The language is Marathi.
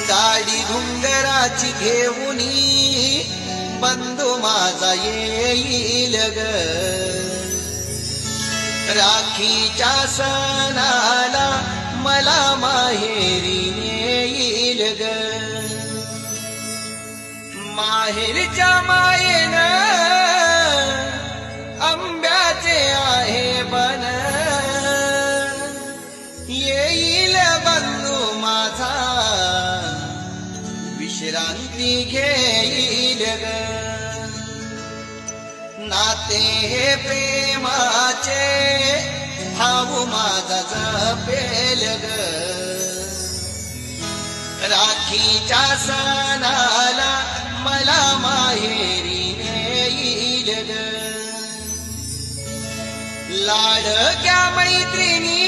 गाडी घुंगराची घेऊनी बंधू माझा येईल ग राखीच्या सणाला मला माहेरी नेईल ग माहेरच्या मायेनं आंब्याचे आहे बन येईल बंधू माझा विश्रांती घेईल ग नाते हे प्रेमाचे भाऊ माझा जपेल ग राखीच्या सणाला मला माहेरी नेईल ग लाडक्या मैत्रिणी